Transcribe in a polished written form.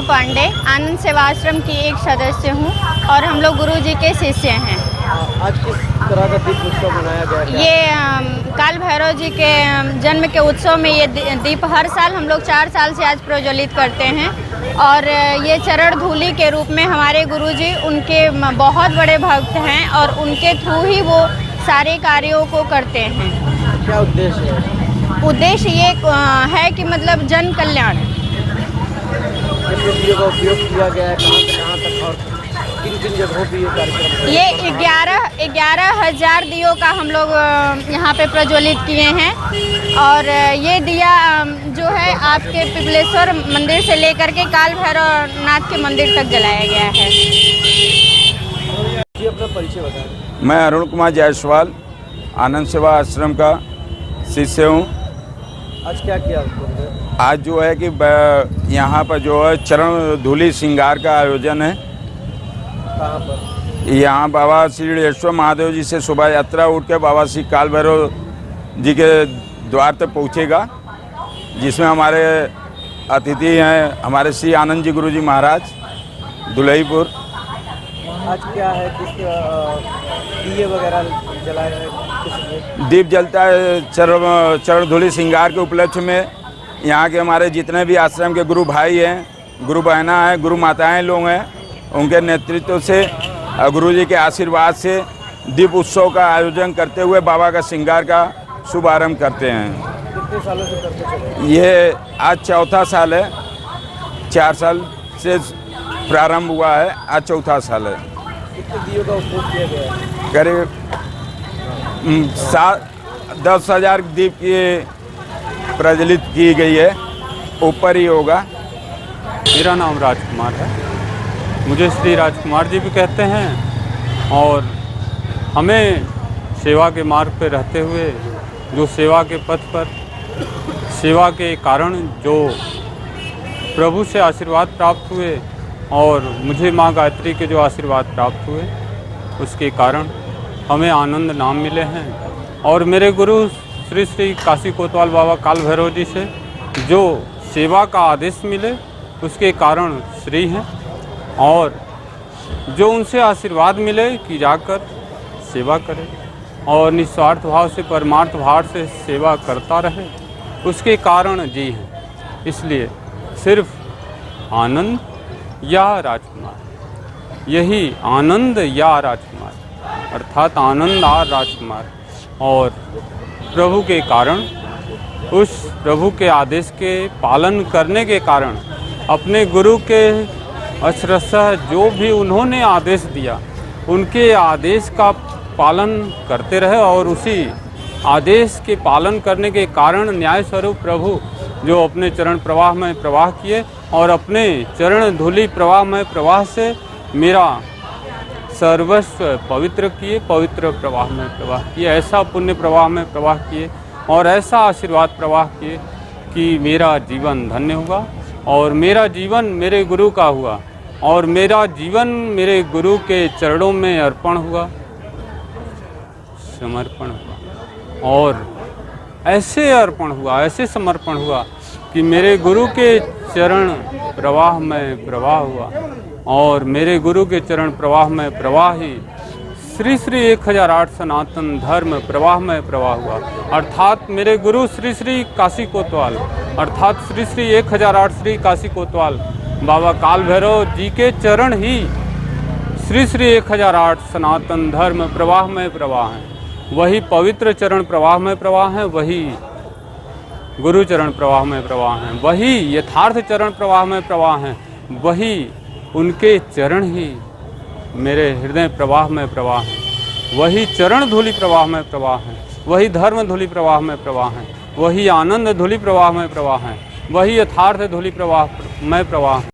पांडे आनंद सेवा आश्रम की एक सदस्य हूँ और हम लोग गुरुजी के शिष्य हैं। आज किस तरह का दीप उत्सव मनाया गया है? ये काल भैरव जी के जन्म के उत्सव में ये दीप हर साल हम लोग 4 साल से आज प्रज्वलित करते हैं और ये चरण धूलि के रूप में हमारे गुरुजी उनके बहुत बड़े भक्त हैं और उनके थ्रू ही वो सारे कार्यों को करते हैं। क्या उद्देश्य है? उद्देश्य ये है कि मतलब जन कल्याण। किन विधियों का उपयोग किया गया है, कहाँ तक और किन किन जगहों पर ये कार्यक्रम? ये 11,000 दियों का हम लोग यहाँ पे प्रज्वलित किए हैं और ये दिया जो है आपके पिपलेश्वर मंदिर से लेकर के काल भैरव नाथ के मंदिर तक जलाया गया है। जी अपना परिचय बताएं। मैं अरुण कुमार जायसवाल आनंद सेवा आश्रम का शिष्य हूँ। आज क्या किया आपने? आज जो है कि यहाँ पर जो है चरण धूलि श्रृंगार का आयोजन है। कहाँ पर? यहाँ बाबा श्री ऋषेश्वर महादेव जी से शोभा यात्रा उठ के बाबा श्री काल भैरव जी के द्वार तक पहुँचेगा, जिसमें हमारे अतिथि हैं हमारे श्री आनंद जी गुरु जी महाराज दुलईपुर। आज क्या है, दिए वगैरह जलाए हैं? दीप जलता है चरण धूलि श्रृंगार के उपलक्ष्य में। यहाँ के हमारे जितने भी आश्रम के गुरु भाई हैं, गुरु बहना हैं, गुरु माताएं लोग हैं, उनके नेतृत्व से गुरु जी के आशीर्वाद से दीप उत्सव का आयोजन करते हुए बाबा का श्रृंगार का शुभारंभ करते हैं। कितने सालों से करते चले? ये आज चौथा साल है। 4 साल से प्रारंभ हुआ है, आज चौथा साल है। कितने दियों का उपयोग किया गया है? करीब 10,000 दीप की प्रज्वलित की गई है, ऊपर ही होगा। मेरा नाम राजकुमार है, मुझे श्री राजकुमार जी भी कहते हैं और हमें सेवा के मार्ग पर रहते हुए जो सेवा के पथ पर सेवा के कारण जो प्रभु से आशीर्वाद प्राप्त हुए और मुझे माँ गायत्री के जो आशीर्वाद प्राप्त हुए उसके कारण हमें आनंद नाम मिले हैं। और मेरे गुरु श्री श्री काशी कोतवाल बाबा काल भैरव जी से जो सेवा का आदेश मिले उसके कारण श्री हैं और जो उनसे आशीर्वाद मिले कि जाकर सेवा करें और निस्वार्थ भाव से परमार्थ भाव से सेवा करता रहे, उसके कारण जी हैं। इसलिए सिर्फ आनंद या राजकुमार, यही आनंद या राजकुमार अर्थात आनंद और राजकुमार, और प्रभु के कारण उस प्रभु के आदेश के पालन करने के कारण अपने गुरु के अक्षरशः जो भी उन्होंने आदेश दिया उनके आदेश का पालन करते रहे और उसी आदेश के पालन करने के कारण न्याय स्वरूप प्रभु जो अपने चरण प्रवाह में प्रवाह किए और अपने चरण धूलि प्रवाह में प्रवाह से मेरा सर्वस्व पवित्र किए, पवित्र प्रवाह में प्रवाह किए, ऐसा पुण्य प्रवाह में प्रवाह किए और ऐसा आशीर्वाद प्रवाह किए कि मेरा जीवन धन्य हुआ और मेरा जीवन मेरे गुरु का हुआ और मेरा जीवन मेरे गुरु के चरणों में अर्पण हुआ, समर्पण हुआ और ऐसे अर्पण हुआ, ऐसे समर्पण हुआ कि मेरे गुरु के चरण प्रवाह में प्रवाह हुआ और मेरे गुरु के चरण प्रवाह में प्रवाह ही श्री श्री 1008 सनातन धर्म प्रवाह में प्रवाह हुआ। अर्थात मेरे गुरु श्री श्री काशी कोतवाल अर्थात श्री श्री 1008 श्री काशी कोतवाल बाबा काल भैरव जी के चरण ही श्री श्री 1008 सनातन धर्म प्रवाह में प्रवाह हैं। वही पवित्र चरण प्रवाह में प्रवाह हैं, वही गुरु चरण प्रवाह में प्रवाह हैं, वही यथार्थ चरण प्रवाह में प्रवाह हैं, वही उनके चरण ही मेरे हृदय प्रवाह में प्रवाह हैं, वही चरण धूलि प्रवाह में प्रवाह हैं, वही धर्म धूलि प्रवाह में प्रवाह हैं, वही आनंद धूलि प्रवाह में प्रवाह हैं, वही यथार्थ धूलि प्रवाह में प्रवाह हैं।